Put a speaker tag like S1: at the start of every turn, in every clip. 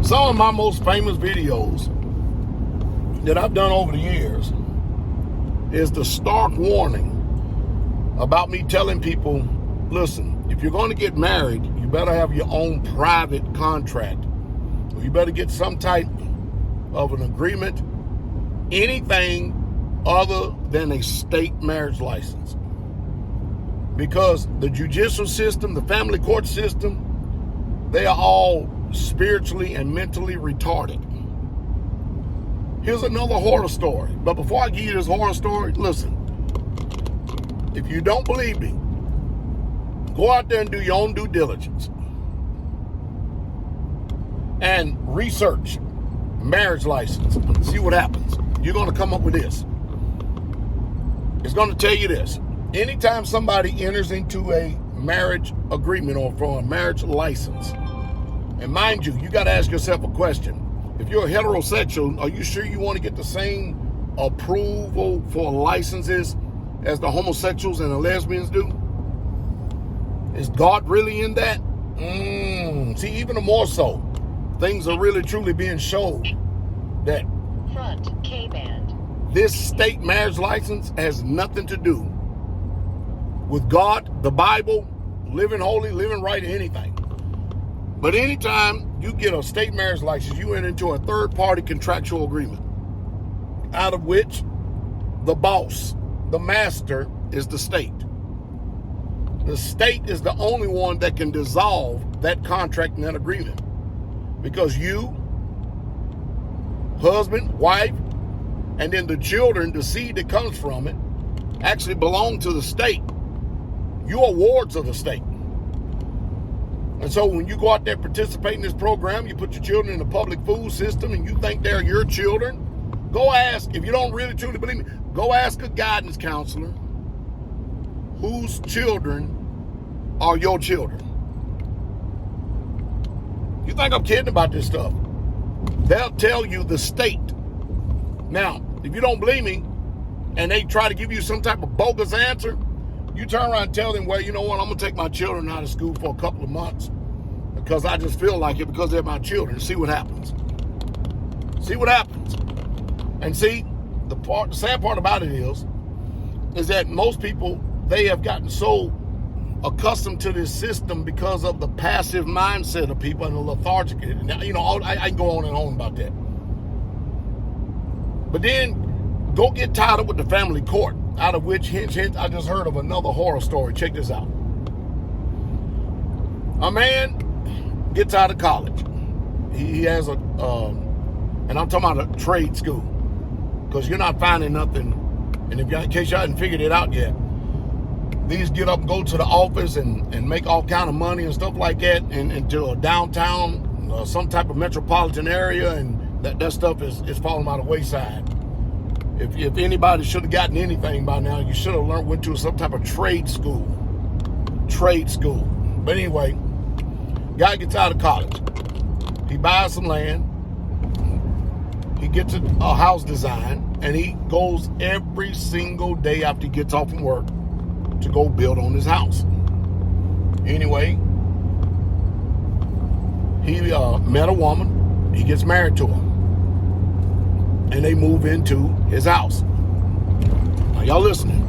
S1: Some of my most famous videos that I've done over the years is the stark warning about me telling people, listen, if you're going to get married, you better have your own private contract. Or you better get some type of an agreement, anything other than a state marriage license. Because the judicial system, the family court system, they are all spiritually and mentally retarded. Here's another horror story. But before I give you this horror story, listen. If you don't believe me, go out there and do your own due diligence. And research marriage license. See what happens. You're going to come up with this. It's going to tell you this. Anytime somebody enters into a marriage agreement or for a marriage license, and mind you, you got to ask yourself a question. If you're a heterosexual, are you sure you want to get the same approval for licenses as the homosexuals and the lesbians do? Is God really in that? See, even more so, things are really truly being showed that
S2: front K-band.
S1: This state marriage license has nothing to do with God, the Bible, living holy, living right, anything. But anytime you get a state marriage license, you enter into a third-party contractual agreement, out of which the boss, the master, is the state. The state is the only one that can dissolve that contract and that agreement. Because you, husband, wife, and then the children, the seed that comes from it, actually belong to the state. You are wards of the state. And so when you go out there participate in this program, you put your children in the public food system and you think they're your children, go ask, if you don't really truly believe me, go ask a guidance counselor whose children are your children. You think I'm kidding about this stuff? They'll tell you the state. Now, if you don't believe me and they try to give you some type of bogus answer, you turn around and tell them, well, you know what, I'm going to take my children out of school for a couple of months because I just feel like it because they're my children. See what happens. See what happens. And see, the sad part about it is that most people, they have gotten so accustomed to this system because of the passive mindset of people and the lethargic. You know, I can go on and on about that. But then go get tied up with the family court, out of which, hint, I just heard of another horror story. Check this out. A man gets out of college. He has and I'm talking about a trade school, because you're not finding nothing. And in case you hadn't figured it out yet, these get up and go to the office and make all kind of money and stuff like that, and into a downtown, some type of metropolitan area, and that stuff is falling by the wayside. If anybody should have gotten anything by now, you should have went to some type of trade school. Trade school. But anyway, guy gets out of college. He buys some land. He gets a house design, and he goes every single day after he gets off from work to go build on his house. Anyway, he met a woman. He gets married to her. And they move into his house. Now, y'all listening?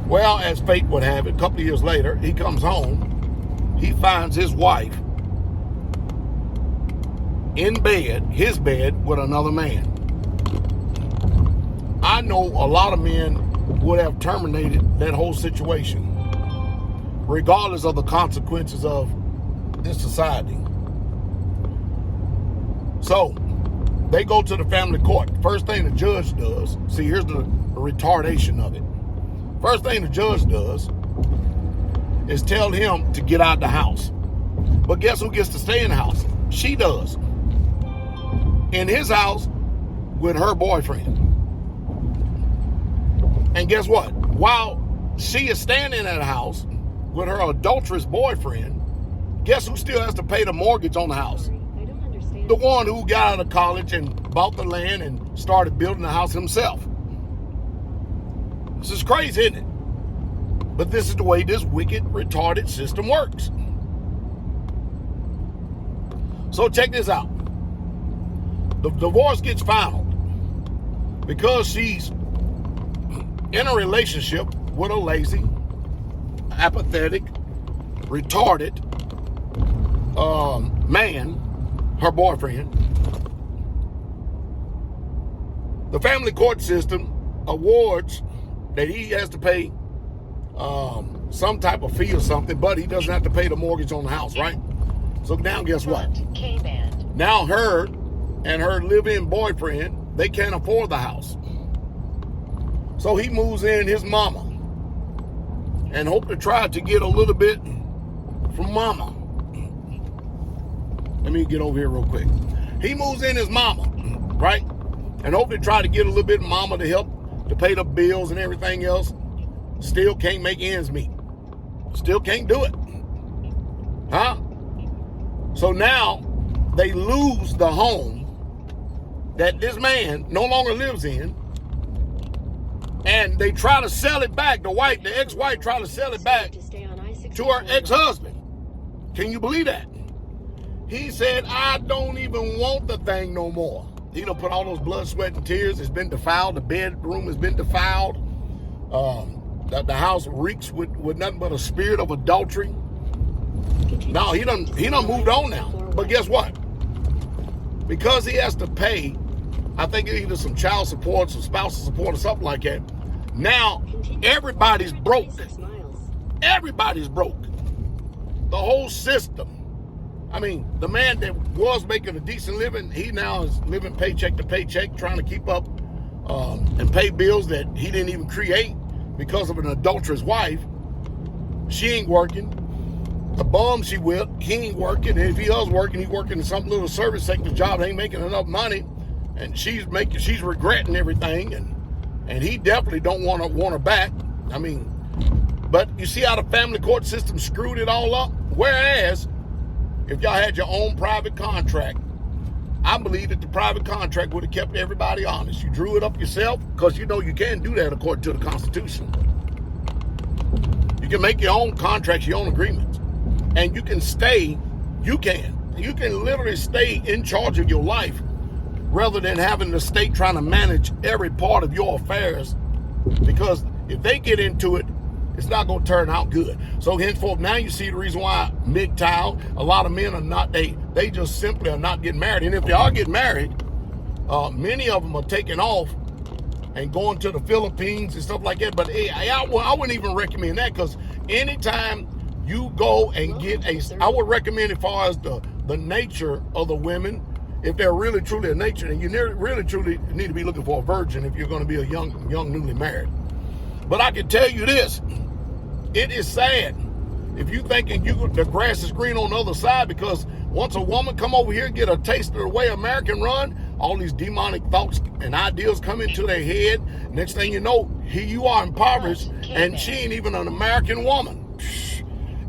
S1: Well, as fate would have it, a couple of years later, he comes home. He finds his wife in bed, his bed, with another man. I know a lot of men would have terminated that whole situation, regardless of the consequences of this society. So, they go to the family court. First thing the judge does, see, here's the retardation of it. First thing the judge does is tell him to get out of the house. But guess who gets to stay in the house? She does. In his house with her boyfriend. And guess what? While she is standing in that house with her adulterous boyfriend, guess who still has to pay the mortgage on the house? The one who got out of college and bought the land and started building the house himself. This is crazy, isn't it? But this is the way this wicked, retarded system works. So check this out. The divorce gets filed because she's in a relationship with a lazy, apathetic, retarded man, her boyfriend. The family court system awards that he has to pay some type of fee or something, but he doesn't have to pay the mortgage on the house, right? So now guess what?
S2: K-band.
S1: Now her and her live-in boyfriend, they can't afford the house. So he moves in his mama and hope to try to get a little bit from mama. Let me get over here real quick. He moves in his mama, right? And hope to try to get a little bit of mama to help to pay the bills and everything else. Still can't make ends meet. Still can't do it. Huh? So now they lose the home that this man no longer lives in, and they try to sell it back. The ex-wife try to sell it back to her ex-husband. Can you believe that? He said, I don't even want the thing no more. He done put all those blood, sweat, and tears. It's been defiled. The bedroom has been defiled. The house reeks with nothing but a spirit of adultery. No, he done moved on now. But guess what? Because he has to pay, I think either some child support, some spousal support, or something like that. Now everybody's broke. Everybody's broke. The whole system. I mean, the man that was making a decent living, he now is living paycheck to paycheck, trying to keep up and pay bills that he didn't even create because of an adulterous wife. She ain't working. The bum she with, he ain't working. And if he was working, he's working in some little service sector job, ain't making enough money, and she's regretting everything, and he definitely don't want her back. I mean, but you see how the family court system screwed it all up? Whereas, if y'all had your own private contract, I believe that the private contract would have kept everybody honest. You drew it up yourself, because you know you can't do that according to the Constitution. You can make your own contracts, your own agreements. And you can literally stay in charge of your life rather than having the state trying to manage every part of your affairs, because if they get into it, it's not going to turn out good. So henceforth, now you see the reason why MGTOW, a lot of men are not, they just simply are not getting married. And if they are getting married, many of them are taking off and going to the Philippines and stuff like that. But I wouldn't even recommend that, because anytime you go and get I would recommend, as far as the nature of the women, if they're really truly a nature, and you really truly need to be looking for a virgin if you're going to be a young newly married. But I can tell you this, it is sad if you thinking the grass is green on the other side, because once a woman come over here and get a taste of the way American run, all these demonic thoughts and ideas come into their head. Next thing you know, here you are impoverished, and she ain't even an American woman.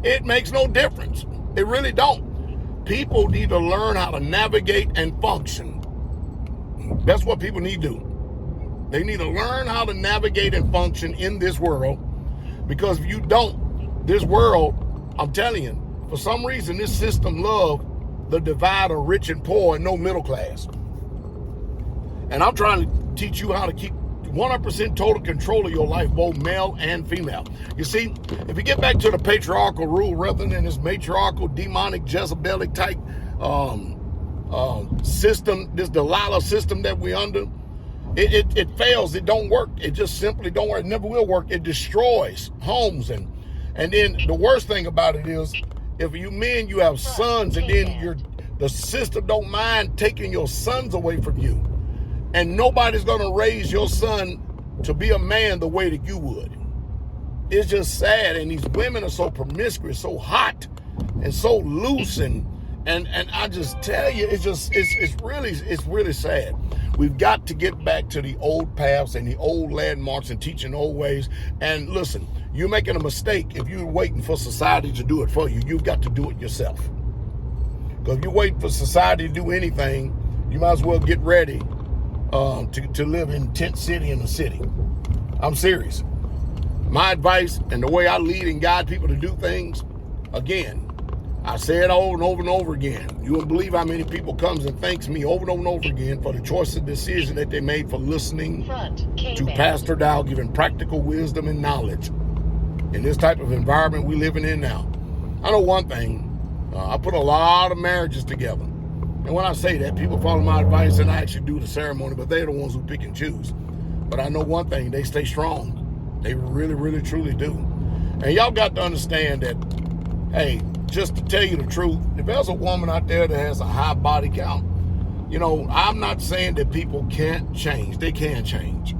S1: It makes no difference. It really don't. People need to learn how to navigate and function. That's what people need to do. They need to learn how to navigate and function in this world, because if you don't, this world, I'm telling you, for some reason, this system loves the divide of rich and poor and no middle class. And I'm trying to teach you how to keep 100% total control of your life, both male and female. You see, if you get back to the patriarchal rule rather than this matriarchal, demonic, Jezebelic type system, this Delilah system that we're under, it fails. It don't work. It just simply don't work. It never will work. It destroys homes. And then the worst thing about it is, if you men, you have sons, and then the system don't mind taking your sons away from you. And nobody's going to raise your son to be a man the way that you would. It's just sad. And these women are so promiscuous, so hot, and so loose. And I just tell you, it's really sad. We've got to get back to the old paths and the old landmarks and teaching old ways. And listen, you're making a mistake if you're waiting for society to do it for you. You've got to do it yourself. Because if you're waiting for society to do anything, you might as well get ready to live in tent city in the city. I'm serious. My advice and the way I lead and guide people to do things, again, I say it over and over and over again. You won't believe how many people comes and thanks me over and over again for the choice and decision that they made for listening to Pastor Dowell, giving practical wisdom and knowledge in this type of environment we're living in now. I know one thing. I put a lot of marriages together. And when I say that, people follow my advice and I actually do the ceremony, but they're the ones who pick and choose. But I know one thing, they stay strong. They really, really, truly do. And y'all got to understand that, hey, just to tell you the truth, if there's a woman out there that has a high body count, you know, I'm not saying that people can't change. They can change.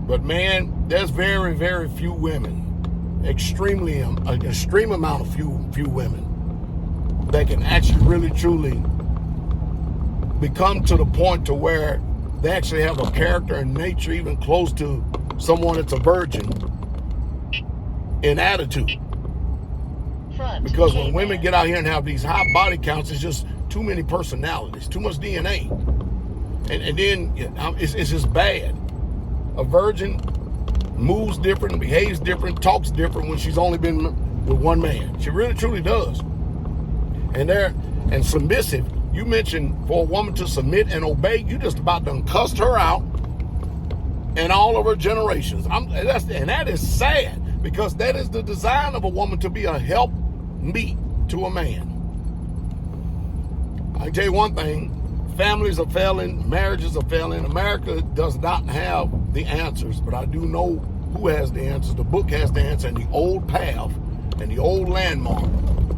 S1: But man, there's very, very few women, extreme amount of few women that can actually really, truly become to the point to where they actually have a character and nature even close to someone that's a virgin in attitude. Because when women get out here and have these high body counts, it's just too many personalities, too much DNA. And then it's just bad. A virgin moves different, behaves different, talks different when she's only been with one man. She really, truly does. And submissive, you mentioned for a woman to submit and obey, you just about done cussed her out and all of her generations. That is sad, because that is the design of a woman, to be a help meet to a man. I can tell you one thing, families are failing, marriages are failing. America does not have the answers, but I do know who has the answers. The book has the answer, and the old path and the old landmark,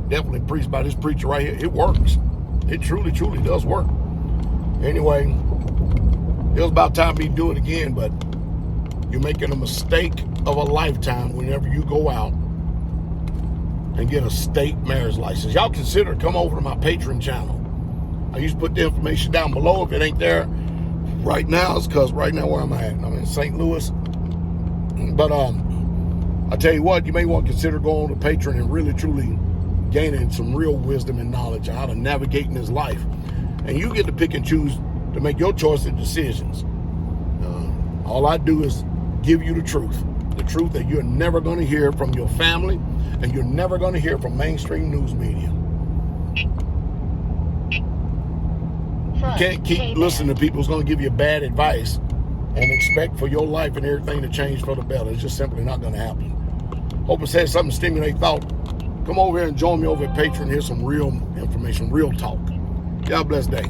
S1: definitely preached by this preacher right here, it works. It truly, truly does work. Anyway, it was about time we do it again, but you're making a mistake of a lifetime whenever you go out and get a state marriage license. Y'all consider come over to my Patreon channel. I used to put the information down below. If it ain't there right now, it's because right now where I'm at, I'm in St. Louis. But I tell you what, you may want to consider going to Patreon and really truly gaining some real wisdom and knowledge on how to navigate in this life. And you get to pick and choose to make your choice and decisions. All I do is give you the truth that you're never going to hear from your family, and you're never going to hear from mainstream news media. You can't keep listening to people who's going to give you bad advice and expect for your life and everything to change for the better. It's just simply not going to happen. Hope it says something to stimulate thought. Come over here and join me over at Patreon. Here's some real information, real talk. God bless day.